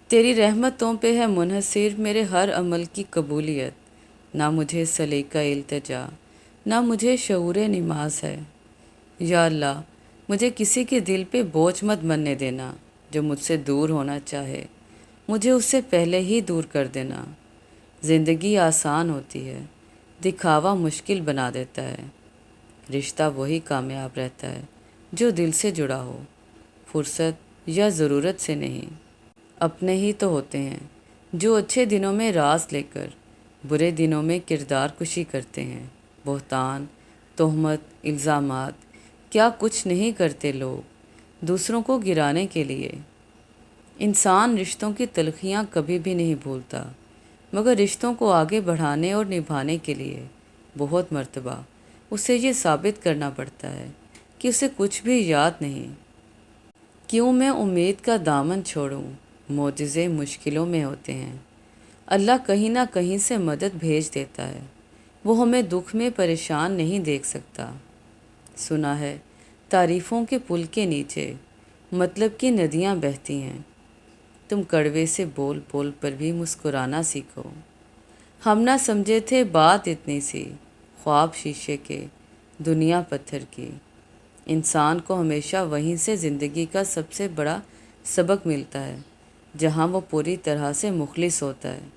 تیری رحمتوں پہ ہے منحصر میرے ہر عمل کی قبولیت، نہ مجھے سلیقہ التجا نہ مجھے شعور نماز ہے۔ یا اللہ، مجھے کسی کے دل پہ بوجھ مت بننے دینا، جو مجھ سے دور ہونا چاہے مجھے اس سے پہلے ہی دور کر دینا۔ زندگی آسان ہوتی ہے، دکھاوا مشکل بنا دیتا ہے۔ رشتہ وہی کامیاب رہتا ہے جو دل سے جڑا ہو، فرصت یا ضرورت سے نہیں۔ اپنے ہی تو ہوتے ہیں جو اچھے دنوں میں راز لے کر برے دنوں میں کردار کشی کرتے ہیں۔ بہتان، تہمت، الزامات، کیا کچھ نہیں کرتے لوگ دوسروں کو گرانے کے لیے۔ انسان رشتوں کی تلخیاں کبھی بھی نہیں بھولتا، مگر رشتوں کو آگے بڑھانے اور نبھانے کے لیے بہت مرتبہ اسے یہ ثابت کرنا پڑتا ہے کہ اسے کچھ بھی یاد نہیں۔ کیوں میں امید کا دامن چھوڑوں، معجزے مشکلوں میں ہوتے ہیں۔ اللہ کہیں نہ کہیں سے مدد بھیج دیتا ہے، وہ ہمیں دکھ میں پریشان نہیں دیکھ سکتا۔ سنا ہے تعریفوں کے پل کے نیچے مطلب کی ندیاں بہتی ہیں، تم کڑوے سے بول بول پر بھی مسکرانا سیکھو۔ ہم نہ سمجھے تھے بات اتنی سی، خواب شیشے کے، دنیا پتھر کی۔ انسان کو ہمیشہ وہیں سے زندگی کا سب سے بڑا سبق ملتا ہے جہاں وہ پوری طرح سے مخلص ہوتا ہے۔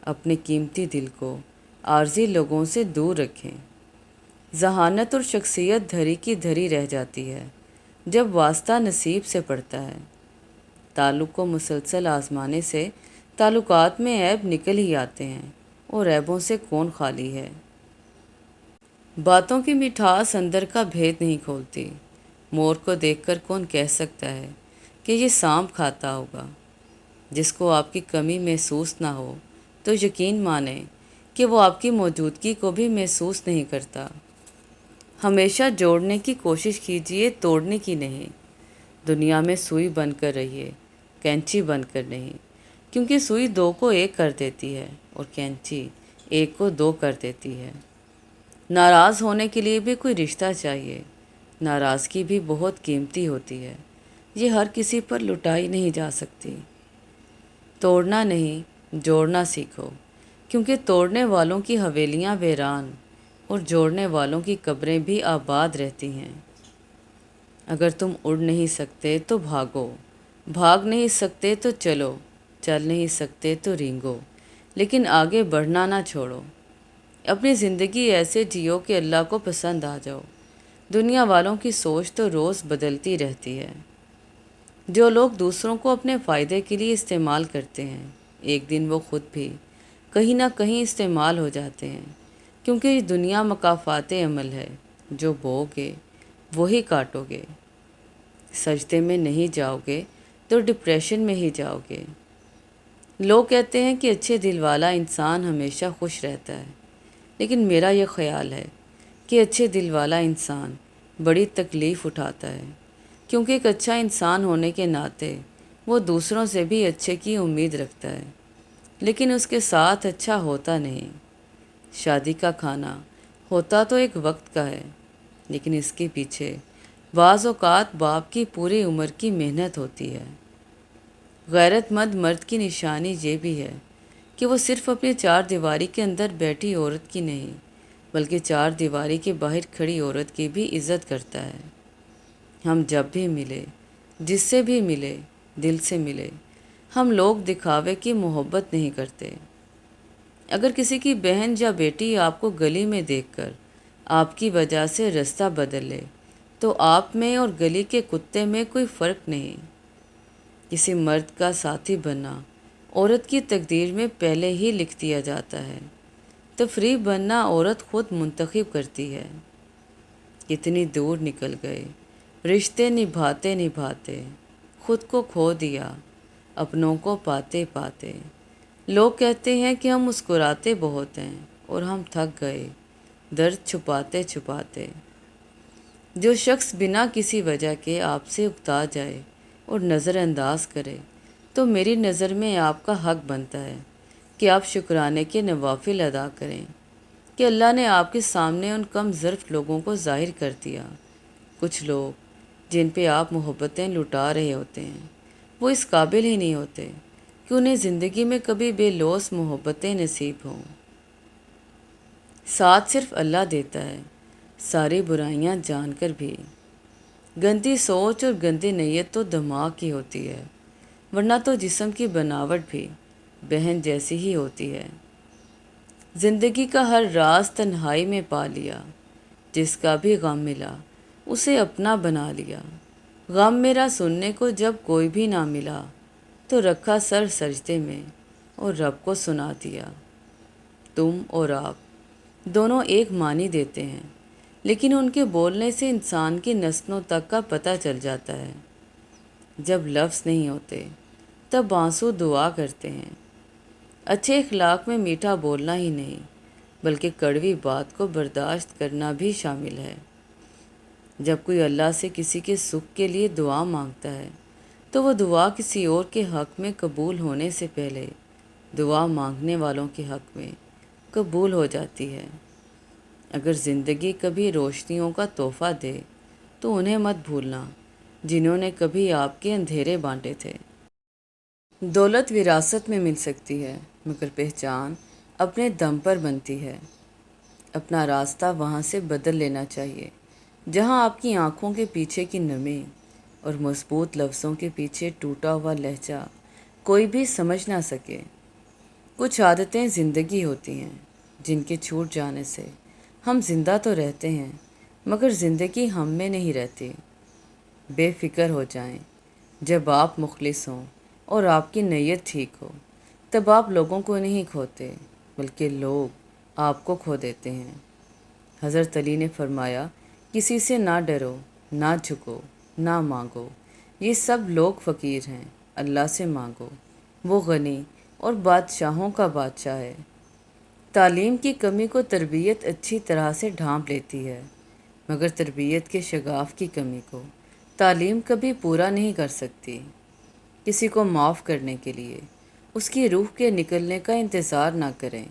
اپنے قیمتی دل کو عارضی لوگوں سے دور رکھیں۔ ذہانت اور شخصیت دھری کی دھری رہ جاتی ہے جب واسطہ نصیب سے پڑتا ہے۔ تعلق کو مسلسل آزمانے سے تعلقات میں عیب نکل ہی آتے ہیں، اور عیبوں سے کون خالی ہے۔ باتوں کی مٹھاس اندر کا بھید نہیں کھولتی۔ مور کو دیکھ کر کون کہہ سکتا ہے کہ یہ سانپ کھاتا ہوگا۔ جس کو آپ کی کمی محسوس نہ ہو تو یقین مانیں کہ وہ آپ کی موجودگی کو بھی محسوس نہیں کرتا۔ ہمیشہ جوڑنے کی کوشش کیجیے، توڑنے کی نہیں۔ دنیا میں سوئی بن کر رہیے، کینچی بن کر نہیں، کیونکہ سوئی دو کو ایک کر دیتی ہے اور کینچی ایک کو دو کر دیتی ہے۔ ناراض ہونے کے لیے بھی کوئی رشتہ چاہیے۔ ناراضگی بھی بہت قیمتی ہوتی ہے، یہ ہر کسی پر لٹائی نہیں جا سکتی۔ توڑنا نہیں، جوڑنا سیکھو، کیونکہ توڑنے والوں کی حویلیاں ویران اور جوڑنے والوں کی قبریں بھی آباد رہتی ہیں۔ اگر تم اڑ نہیں سکتے تو بھاگو، بھاگ نہیں سکتے تو چلو، چل نہیں سکتے تو رینگو، لیکن آگے بڑھنا نہ چھوڑو۔ اپنی زندگی ایسے جیو کہ اللہ کو پسند آ جاؤ۔ دنیا والوں کی سوچ تو روز بدلتی رہتی ہے۔ جو لوگ دوسروں کو اپنے فائدے کے لیے استعمال کرتے ہیں، ایک دن وہ خود بھی کہیں نہ کہیں استعمال ہو جاتے ہیں، کیونکہ یہ دنیا مکافات عمل ہے۔ جو بو گے وہی کاٹو گے۔ سجدے میں نہیں جاؤ گے تو ڈپریشن میں ہی جاؤ گے۔ لوگ کہتے ہیں کہ اچھے دل والا انسان ہمیشہ خوش رہتا ہے، لیکن میرا یہ خیال ہے کہ اچھے دل والا انسان بڑی تکلیف اٹھاتا ہے، کیونکہ ایک اچھا انسان ہونے کے ناطے وہ دوسروں سے بھی اچھے کی امید رکھتا ہے، لیکن اس کے ساتھ اچھا ہوتا نہیں۔ شادی کا کھانا ہوتا تو ایک وقت کا ہے، لیکن اس کے پیچھے بعض اوقات باپ کی پوری عمر کی محنت ہوتی ہے۔ غیرت مند مرد کی نشانی یہ بھی ہے کہ وہ صرف اپنی چار دیواری کے اندر بیٹھی عورت کی نہیں، بلکہ چار دیواری کے باہر کھڑی عورت کی بھی عزت کرتا ہے۔ ہم جب بھی ملے، جس سے بھی ملے، دل سے ملے، ہم لوگ دکھاوے کی محبت نہیں کرتے۔ اگر کسی کی بہن یا بیٹی آپ کو گلی میں دیکھ کر آپ کی وجہ سے رستہ بدل لے تو آپ میں اور گلی کے کتے میں کوئی فرق نہیں۔ کسی مرد کا ساتھی بننا عورت کی تقدیر میں پہلے ہی لکھ دیا جاتا ہے۔ تفریح بننا عورت خود منتخب کرتی ہے۔ کتنی دور نکل گئے رشتے نبھاتے نبھاتے، خود کو کھو دیا اپنوں کو پاتے پاتے۔ لوگ کہتے ہیں کہ ہم مسکراتے بہت ہیں اور ہم تھک گئے درد چھپاتے چھپاتے۔ جو شخص بنا کسی وجہ کے آپ سے اکتا جائے اور نظر انداز کرے تو میری نظر میں آپ کا حق بنتا ہے کہ آپ شکرانے کے نوافل ادا کریں کہ اللہ نے آپ کے سامنے ان کم ظرف لوگوں کو ظاہر کر دیا۔ کچھ لوگ جن پہ آپ محبتیں لٹا رہے ہوتے ہیں وہ اس قابل ہی نہیں ہوتے کہ انہیں زندگی میں کبھی بے لوث محبتیں نصیب ہوں۔ ساتھ صرف اللہ دیتا ہے، ساری برائیاں جان کر بھی۔ گندی سوچ اور گندی نیت تو دماغ کی ہوتی ہے، ورنہ تو جسم کی بناوٹ بھی بہن جیسی ہی ہوتی ہے۔ زندگی کا ہر راز تنہائی میں پا لیا، جس کا بھی غم ملا اسے اپنا بنا لیا۔ غم میرا سننے کو جب کوئی بھی نہ ملا، تو رکھا سر سجدے میں اور رب کو سنا دیا۔ تم اور آپ دونوں ایک معنی دیتے ہیں، لیکن ان کے بولنے سے انسان کی نسلوں تک کا پتہ چل جاتا ہے۔ جب لفظ نہیں ہوتے تب آنسو دعا کرتے ہیں۔ اچھے اخلاق میں میٹھا بولنا ہی نہیں، بلکہ کڑوی بات کو برداشت کرنا بھی شامل ہے۔ جب کوئی اللہ سے کسی کے سکھ کے لیے دعا مانگتا ہے، تو وہ دعا کسی اور کے حق میں قبول ہونے سے پہلے دعا مانگنے والوں کے حق میں قبول ہو جاتی ہے۔ اگر زندگی کبھی روشنیوں کا تحفہ دے تو انہیں مت بھولنا، جنہوں نے کبھی آپ کے اندھیرے بانٹے تھے۔ دولت وراثت میں مل سکتی ہے، مگر پہچان اپنے دم پر بنتی ہے۔ اپنا راستہ وہاں سے بدل لینا چاہیے جہاں آپ کی آنکھوں کے پیچھے کی نمی اور مضبوط لفظوں کے پیچھے ٹوٹا ہوا لہجہ کوئی بھی سمجھ نہ سکے۔ کچھ عادتیں زندگی ہوتی ہیں جن کے چھوٹ جانے سے ہم زندہ تو رہتے ہیں، مگر زندگی ہم میں نہیں رہتی۔ بے فکر ہو جائیں جب آپ مخلص ہوں اور آپ کی نیت ٹھیک ہو، تب آپ لوگوں کو نہیں کھوتے، بلکہ لوگ آپ کو کھو دیتے ہیں۔ حضرت علی نے فرمایا، کسی سے نہ ڈرو، نہ جھکو، نہ مانگو، یہ سب لوگ فقیر ہیں، اللہ سے مانگو، وہ غنی اور بادشاہوں کا بادشاہ ہے۔ تعلیم کی کمی کو تربیت اچھی طرح سے ڈھانپ لیتی ہے، مگر تربیت کے شغاف کی کمی کو تعلیم کبھی پورا نہیں کر سکتی۔ کسی کو معاف کرنے کے لیے اس کی روح کے نکلنے کا انتظار نہ کریں۔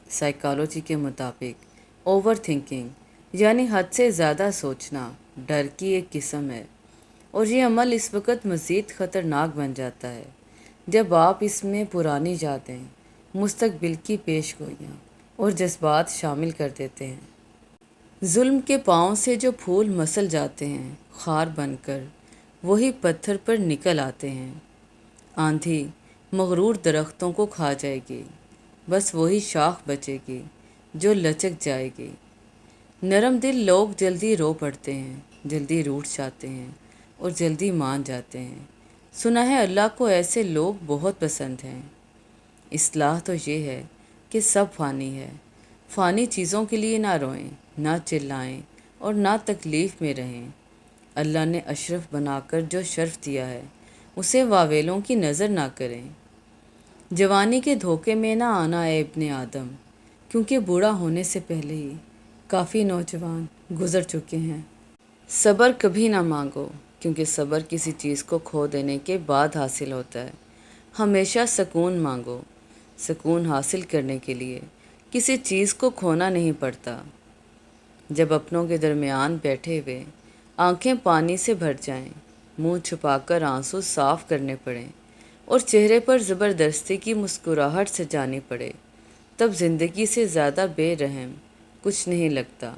سائیکالوجی کے مطابق اوور تھنکنگ یعنی حد سے زیادہ سوچنا ڈر کی ایک قسم ہے، اور یہ عمل اس وقت مزید خطرناک بن جاتا ہے جب آپ اس میں پرانی یادیں، مستقبل کی پیش گوئیاں اور جذبات شامل کر دیتے ہیں۔ ظلم کے پاؤں سے جو پھول مسل جاتے ہیں خار بن کر، وہی پتھر پر نکل آتے ہیں۔ آندھی مغرور درختوں کو کھا جائے گی، بس وہی شاخ بچے گی جو لچک جائے گی۔ نرم دل لوگ جلدی رو پڑتے ہیں، جلدی روٹھ جاتے ہیں اور جلدی مان جاتے ہیں۔ سنا ہے اللہ کو ایسے لوگ بہت پسند ہیں۔ اصلاح تو یہ ہے کہ سب فانی ہے۔ فانی چیزوں کے لیے نہ روئیں، نہ چلائیں اور نہ تکلیف میں رہیں۔ اللہ نے اشرف بنا کر جو شرف دیا ہے، اسے واویلوں کی نظر نہ کریں۔ جوانی کے دھوکے میں نہ آنا اے ابن آدم، کیونکہ بوڑھا ہونے سے پہلے ہی کافی نوجوان گزر چکے ہیں۔ صبر کبھی نہ مانگو، کیونکہ صبر کسی چیز کو کھو دینے کے بعد حاصل ہوتا ہے۔ ہمیشہ سکون مانگو، سکون حاصل کرنے کے لیے کسی چیز کو کھونا نہیں پڑتا۔ جب اپنوں کے درمیان بیٹھے ہوئے آنکھیں پانی سے بھر جائیں، منہ چھپا کر آنسو صاف کرنے پڑیں اور چہرے پر زبردستی کی مسکراہٹ سے جانی پڑے، تب زندگی سے زیادہ بے رحم کچھ نہیں لگتا۔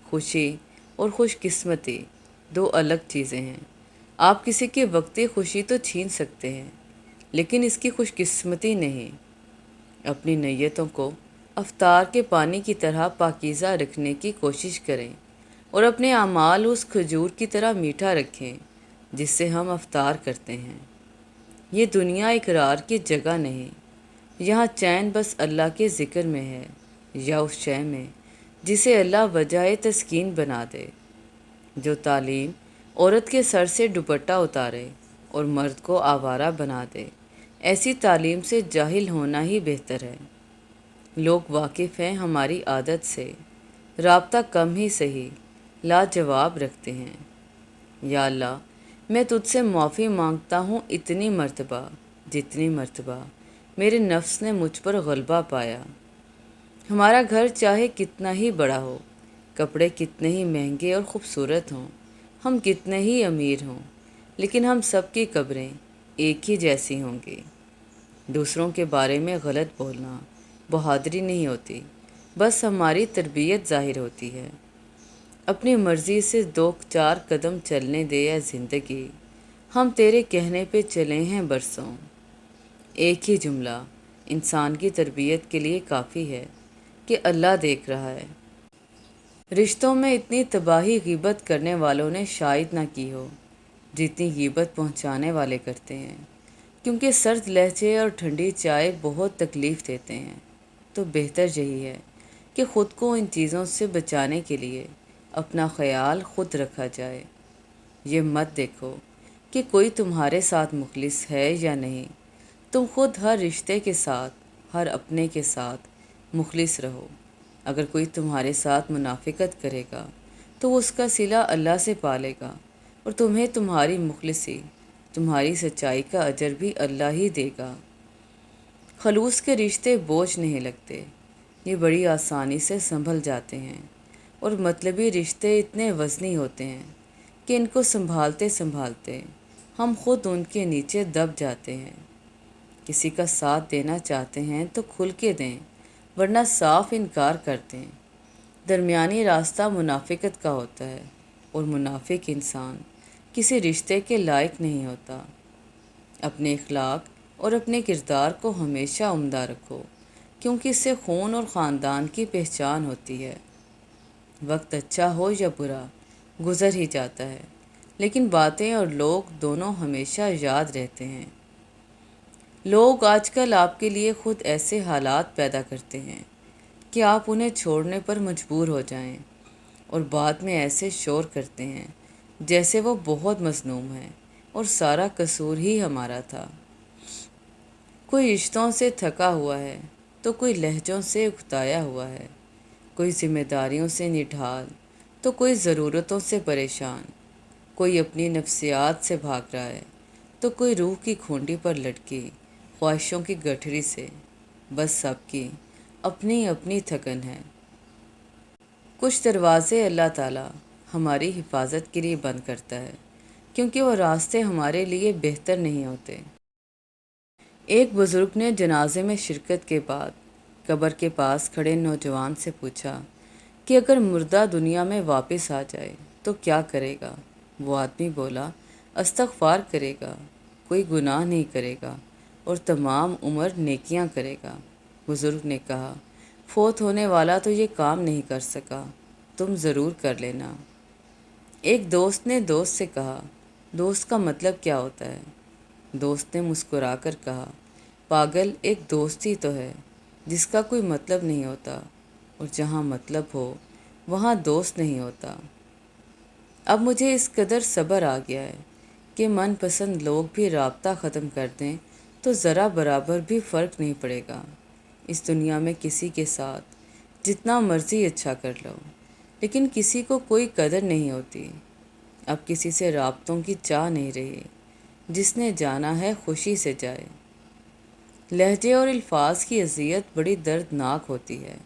خوشی اور خوش قسمتی دو الگ چیزیں ہیں۔ آپ کسی کی وقتی خوشی تو چھین سکتے ہیں، لیکن اس کی خوش قسمتی نہیں۔ اپنی نیتوں کو افطار کے پانی کی طرح پاکیزہ رکھنے کی کوشش کریں، اور اپنے اعمال اس کھجور کی طرح میٹھا رکھیں جس سے ہم افطار کرتے ہیں۔ یہ دنیا اقرار کی جگہ نہیں، یہاں چین بس اللہ کے ذکر میں ہے، یا اس شے میں جسے اللہ وجہ تسکین بنا دے۔ جو تعلیم عورت کے سر سے دوپٹہ اتارے اور مرد کو آوارہ بنا دے، ایسی تعلیم سے جاہل ہونا ہی بہتر ہے۔ لوگ واقف ہیں ہماری عادت سے، رابطہ کم ہی سہی لاجواب رکھتے ہیں۔ یا اللہ، میں تجھ سے معافی مانگتا ہوں اتنی مرتبہ جتنی مرتبہ میرے نفس نے مجھ پر غلبہ پایا۔ ہمارا گھر چاہے کتنا ہی بڑا ہو، کپڑے کتنے ہی مہنگے اور خوبصورت ہوں، ہم کتنے ہی امیر ہوں، لیکن ہم سب کی قبریں ایک ہی جیسی ہوں گی۔ دوسروں کے بارے میں غلط بولنا بہادری نہیں ہوتی، بس ہماری تربیت ظاہر ہوتی ہے۔ اپنی مرضی سے 2-4 قدم چلنے دے یا زندگی، ہم تیرے کہنے پہ چلے ہیں برسوں۔ ایک ہی جملہ انسان کی تربیت کے لیے کافی ہے کہ اللہ دیکھ رہا ہے۔ رشتوں میں اتنی تباہی غیبت کرنے والوں نے شاید نہ کی ہو جتنی غیبت پہنچانے والے کرتے ہیں، کیونکہ سرد لہجے اور ٹھنڈی چائے بہت تکلیف دیتے ہیں۔ تو بہتر یہی ہے کہ خود کو ان چیزوں سے بچانے کے لیے اپنا خیال خود رکھا جائے۔ یہ مت دیکھو کہ کوئی تمہارے ساتھ مخلص ہے یا نہیں، تم خود ہر رشتے کے ساتھ، ہر اپنے کے ساتھ مخلص رہو۔ اگر کوئی تمہارے ساتھ منافقت کرے گا تو اس کا صلہ اللہ سے پالے گا، اور تمہیں تمہاری مخلصی، تمہاری سچائی کا اجر بھی اللہ ہی دے گا۔ خلوص کے رشتے بوجھ نہیں لگتے، یہ بڑی آسانی سے سنبھل جاتے ہیں، اور مطلبی رشتے اتنے وزنی ہوتے ہیں کہ ان کو سنبھالتے سنبھالتے ہم خود ان کے نیچے دب جاتے ہیں۔ کسی کا ساتھ دینا چاہتے ہیں تو کھل کے دیں، ورنہ صاف انکار کرتے ہیں۔ درمیانی راستہ منافقت کا ہوتا ہے، اور منافق انسان کسی رشتے کے لائق نہیں ہوتا۔ اپنے اخلاق اور اپنے کردار کو ہمیشہ عمدہ رکھو، کیونکہ اس سے خون اور خاندان کی پہچان ہوتی ہے۔ وقت اچھا ہو یا برا گزر ہی جاتا ہے، لیکن باتیں اور لوگ دونوں ہمیشہ یاد رہتے ہیں۔ لوگ آج کل آپ کے لیے خود ایسے حالات پیدا کرتے ہیں کہ آپ انہیں چھوڑنے پر مجبور ہو جائیں، اور بعد میں ایسے شور کرتے ہیں جیسے وہ بہت مظلوم ہے اور سارا قصور ہی ہمارا تھا۔ کوئی رشتوں سے تھکا ہوا ہے تو کوئی لہجوں سے اکتایا ہوا ہے، کوئی ذمہ داریوں سے نڈھال تو کوئی ضرورتوں سے پریشان، کوئی اپنی نفسیات سے بھاگ رہا ہے تو کوئی روح کی کھونڈی پر لٹکی خواہشوں کی گٹھری سے۔ بس سب کی اپنی اپنی تھکن ہے۔ کچھ دروازے اللہ تعالیٰ ہماری حفاظت کے لیے بند کرتا ہے، کیونکہ وہ راستے ہمارے لیے بہتر نہیں ہوتے۔ ایک بزرگ نے جنازے میں شرکت کے بعد قبر کے پاس کھڑے نوجوان سے پوچھا کہ اگر مردہ دنیا میں واپس آ جائے تو کیا کرے گا؟ وہ آدمی بولا، استغفار کرے گا، کوئی گناہ نہیں کرے گا، اور تمام عمر نیکیاں کرے گا۔ بزرگ نے کہا، فوت ہونے والا تو یہ کام نہیں کر سکا، تم ضرور کر لینا۔ ایک دوست نے دوست سے کہا، دوست کا مطلب کیا ہوتا ہے؟ دوست نے مسکرا کر کہا، پاگل، ایک دوست ہی تو ہے جس کا کوئی مطلب نہیں ہوتا، اور جہاں مطلب ہو وہاں دوست نہیں ہوتا۔ اب مجھے اس قدر صبر آ گیا ہے کہ من پسند لوگ بھی رابطہ ختم کر دیں تو ذرا برابر بھی فرق نہیں پڑے گا۔ اس دنیا میں کسی کے ساتھ جتنا مرضی اچھا کر لو، لیکن کسی کو کوئی قدر نہیں ہوتی۔ اب کسی سے رابطوں کی چاہ نہیں رہی، جس نے جانا ہے خوشی سے جائے۔ لہجے اور الفاظ کی اذیت بڑی دردناک ہوتی ہے،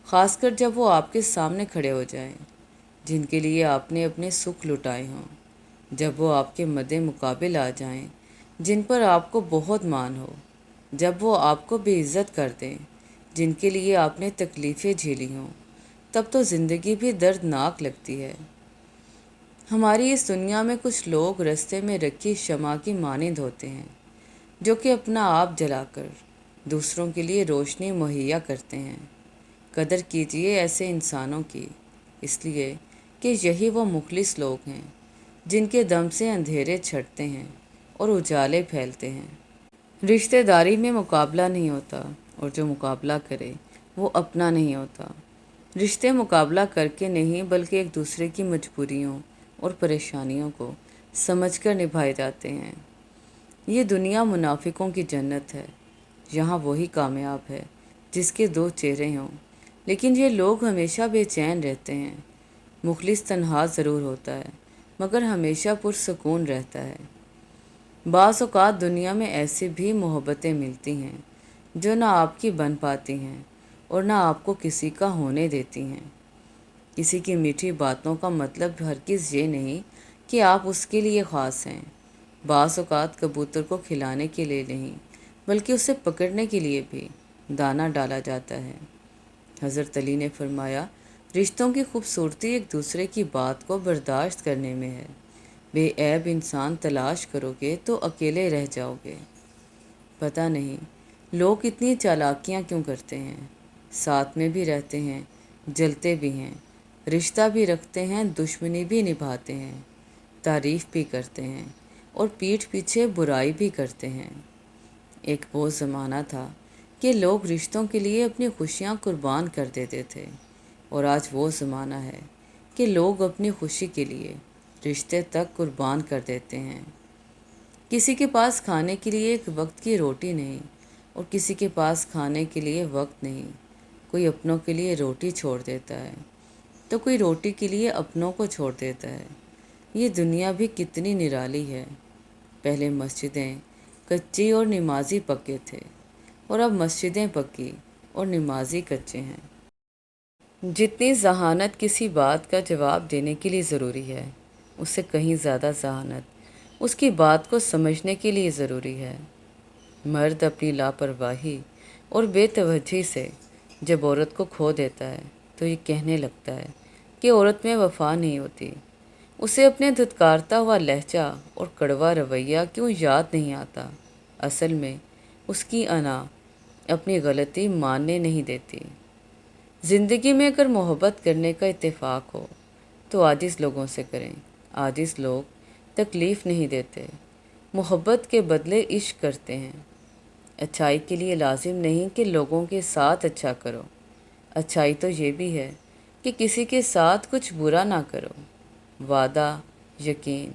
خاص کر جب وہ آپ کے سامنے کھڑے ہو جائیں، جن کے لیے آپ نے اپنے سکھ لٹائے ہوں، جب وہ آپ کے مد مقابل آ جائیں جن پر آپ کو بہت مان ہو، جب وہ آپ کو بے عزت کر دیں جن کے لیے آپ نے تکلیفیں جھیلی ہوں، تب تو زندگی بھی دردناک لگتی ہے۔ ہماری اس دنیا میں کچھ لوگ رستے میں رکھی شمع کی مانند ہوتے ہیں، جو کہ اپنا آپ جلا کر دوسروں کے لیے روشنی مہیا کرتے ہیں۔ قدر کیجیے ایسے انسانوں کی، اس لیے کہ یہی وہ مخلص لوگ ہیں جن کے دم سے اندھیرے چھٹتے ہیں اور اجالے پھیلتے ہیں۔ رشتہ داری میں مقابلہ نہیں ہوتا، اور جو مقابلہ کرے وہ اپنا نہیں ہوتا۔ رشتے مقابلہ کر کے نہیں بلکہ ایک دوسرے کی مجبوریوں اور پریشانیوں کو سمجھ کر نبھائے جاتے ہیں۔ یہ دنیا منافقوں کی جنت ہے، یہاں وہی کامیاب ہے جس کے 2 چہرے ہوں، لیکن یہ لوگ ہمیشہ بے چین رہتے ہیں۔ مخلص تنہا ضرور ہوتا ہے، مگر ہمیشہ پرسکون رہتا ہے۔ بعض اوقات دنیا میں ایسی بھی محبتیں ملتی ہیں جو نہ آپ کی بن پاتی ہیں اور نہ آپ کو کسی کا ہونے دیتی ہیں۔ کسی کی میٹھی باتوں کا مطلب ہرگز یہ نہیں کہ آپ اس کے لیے خاص ہیں۔ بعض اوقات کبوتر کو کھلانے کے لیے نہیں بلکہ اسے پکڑنے کے لیے بھی دانہ ڈالا جاتا ہے۔ حضرت علی نے فرمایا، رشتوں کی خوبصورتی ایک دوسرے کی بات کو برداشت کرنے میں ہے۔ بے عیب انسان تلاش کرو گے تو اکیلے رہ جاؤ گے۔ پتہ نہیں لوگ اتنی چالاکیاں کیوں کرتے ہیں، ساتھ میں بھی رہتے ہیں، جلتے بھی ہیں، رشتہ بھی رکھتے ہیں، دشمنی بھی نبھاتے ہیں، تعریف بھی کرتے ہیں اور پیٹھ پیچھے برائی بھی کرتے ہیں۔ ایک وہ زمانہ تھا کہ لوگ رشتوں کے لیے اپنی خوشیاں قربان کر دیتے تھے، اور آج وہ زمانہ ہے کہ لوگ اپنی خوشی کے لیے رشتے تک قربان کر دیتے ہیں۔ کسی کے پاس کھانے کے لیے ایک وقت کی روٹی نہیں، اور کسی کے پاس کھانے کے لیے وقت نہیں۔ کوئی اپنوں کے لیے روٹی چھوڑ دیتا ہے تو کوئی روٹی کے لیے اپنوں کو چھوڑ دیتا ہے۔ یہ دنیا بھی کتنی نرالی ہے۔ پہلے مسجدیں کچی اور نمازی پکے تھے، اور اب مسجدیں پکی اور نمازی کچے ہیں۔ جتنی ذہانت کسی بات کا جواب دینے کے لیے ضروری ہے، اس سے کہیں زیادہ ذہانت اس کی بات کو سمجھنے کے لیے ضروری ہے۔ مرد اپنی لاپرواہی اور بے توجہی سے جب عورت کو کھو دیتا ہے تو یہ کہنے لگتا ہے کہ عورت میں وفا نہیں ہوتی۔ اسے اپنے دھتکارتا ہوا لہجہ اور کڑوا رویہ کیوں یاد نہیں آتا؟ اصل میں اس کی انا اپنی غلطی ماننے نہیں دیتی۔ زندگی میں اگر محبت کرنے کا اتفاق ہو تو عاجز لوگوں سے کریں۔ عاجز لوگ تکلیف نہیں دیتے، محبت کے بدلے عشق کرتے ہیں۔ اچھائی کے لیے لازم نہیں کہ لوگوں کے ساتھ اچھا کرو، اچھائی تو یہ بھی ہے کہ کسی کے ساتھ کچھ برا نہ کرو۔ وعدہ، یقین،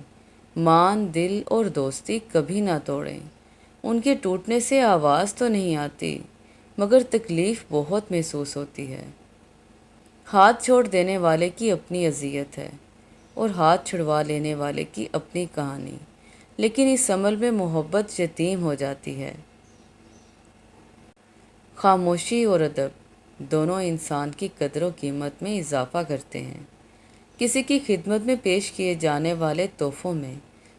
مان، دل اور دوستی کبھی نہ توڑیں۔ ان کے ٹوٹنے سے آواز تو نہیں آتی، مگر تکلیف بہت محسوس ہوتی ہے۔ ہاتھ چھوڑ دینے والے کی اپنی اذیت ہے، اور ہاتھ چھڑوا لینے والے کی اپنی کہانی، لیکن اس عمل میں محبت یتیم ہو جاتی ہے۔ خاموشی اور ادب دونوں انسان کی قدر و قیمت میں اضافہ کرتے ہیں۔ کسی کی خدمت میں پیش کیے جانے والے تحفوں میں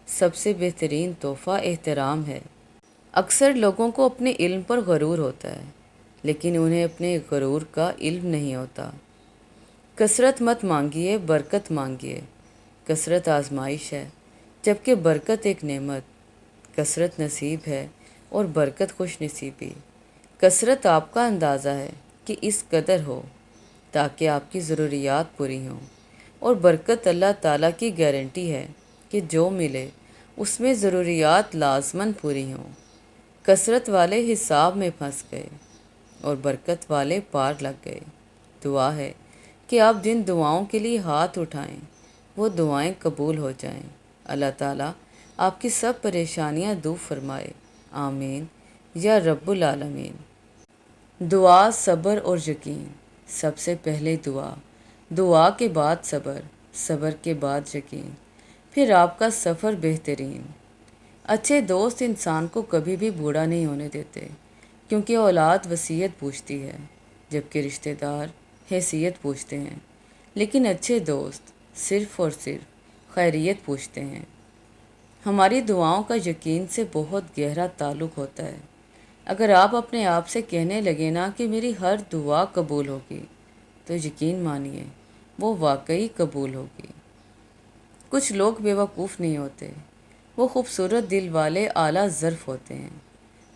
سب سے بہترین تحفہ احترام ہے۔ اکثر لوگوں کو اپنے علم پر غرور ہوتا ہے، لیکن انہیں اپنے غرور کا علم نہیں ہوتا۔ کثرت مت مانگیے، برکت مانگیے۔ کثرت آزمائش ہے، جبکہ برکت ایک نعمت۔ کثرت نصیب ہے اور برکت خوش نصیبی۔ کثرت آپ کا اندازہ ہے کہ اس قدر ہو تاکہ آپ کی ضروریات پوری ہوں، اور برکت اللہ تعالیٰ کی گارنٹی ہے کہ جو ملے اس میں ضروریات لازماً پوری ہوں۔ کثرت والے حساب میں پھنس گئے اور برکت والے پار لگ گئے۔ دعا ہے کہ آپ جن دعاؤں کے لیے ہاتھ اٹھائیں وہ دعائیں قبول ہو جائیں۔ اللہ تعالیٰ آپ کی سب پریشانیاں دور فرمائے، آمین یا رب العالمین۔ دعا، صبر اور یقین۔ سب سے پہلے دعا، دعا کے بعد صبر، صبر کے بعد یقین، پھر آپ کا سفر بہترین۔ اچھے دوست انسان کو کبھی بھی بوڑھا نہیں ہونے دیتے، کیونکہ اولاد وصیت پوچھتی ہے، جبکہ رشتہ دار حیثیت پوچھتے ہیں، لیکن اچھے دوست صرف اور صرف خیریت پوچھتے ہیں۔ ہماری دعاؤں کا یقین سے بہت گہرا تعلق ہوتا ہے۔ اگر آپ اپنے آپ سے کہنے لگے نا کہ میری ہر دعا قبول ہوگی، تو یقین مانیے وہ واقعی قبول ہوگی۔ کچھ لوگ بیوقوف نہیں ہوتے، وہ خوبصورت دل والے اعلیٰ ظرف ہوتے ہیں۔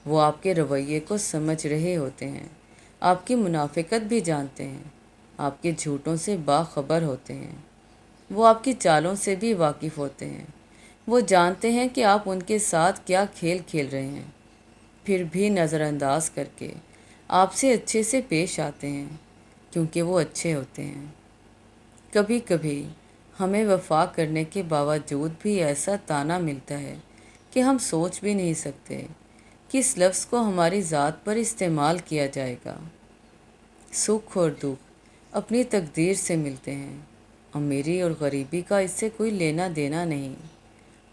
وہ آپ کے رویے کو سمجھ رہے ہوتے ہیں، آپ کی منافقت بھی جانتے ہیں، آپ کے جھوٹوں سے باخبر ہوتے ہیں۔ وہ آپ کی چالوں سے بھی واقف ہوتے ہیں۔ وہ جانتے ہیں کہ آپ ان کے ساتھ کیا کھیل کھیل رہے ہیں، پھر بھی نظر انداز کر کے آپ سے اچھے سے پیش آتے ہیں، کیونکہ وہ اچھے ہوتے ہیں۔ کبھی کبھی ہمیں وفا کرنے کے باوجود بھی ایسا طعنہ ملتا ہے کہ ہم سوچ بھی نہیں سکتے کہ اس لفظ کو ہماری ذات پر استعمال کیا جائے گا۔ سکھ اور دکھ اپنی تقدیر سے ملتے ہیں، امیری اور غریبی کا اس سے کوئی لینا دینا نہیں۔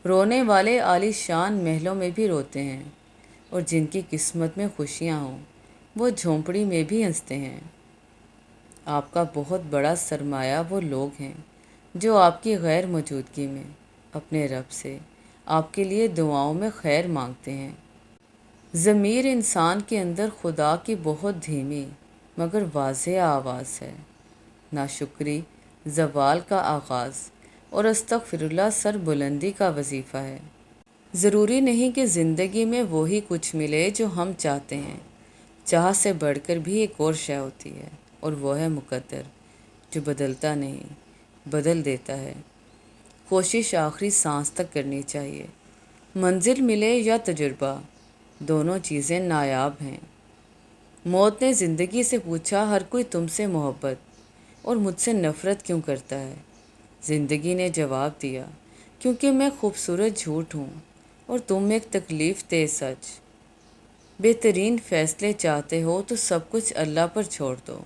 رونے والے عالی شان محلوں میں بھی روتے ہیں، اور جن کی قسمت میں خوشیاں ہوں وہ جھونپڑی میں بھی ہنستے ہیں۔ آپ کا بہت بڑا سرمایہ وہ لوگ ہیں جو آپ کی غیر موجودگی میں اپنے رب سے آپ کے لیے دعاؤں میں خیر مانگتے ہیں۔ ضمیر انسان کے اندر خدا کی بہت دھیمی مگر واضح آواز ہے۔ ناشکری زوال کا آغاز اور استغفر اللہ سر بلندی کا وظیفہ ہے۔ ضروری نہیں کہ زندگی میں وہی کچھ ملے جو ہم چاہتے ہیں۔ چاہ سے بڑھ کر بھی ایک اور شے ہوتی ہے، اور وہ ہے مقدر، جو بدلتا نہیں، بدل دیتا ہے۔ کوشش آخری سانس تک کرنی چاہیے۔ منزل ملے یا تجربہ، دونوں چیزیں نایاب ہیں۔ موت نے زندگی سے پوچھا، ہر کوئی تم سے محبت اور مجھ سے نفرت کیوں کرتا ہے؟ زندگی نے جواب دیا، کیونکہ میں خوبصورت جھوٹ ہوں اور تم ایک تکلیف دہ سچ۔ بہترین فیصلے چاہتے ہو تو سب کچھ اللہ پر چھوڑ دو۔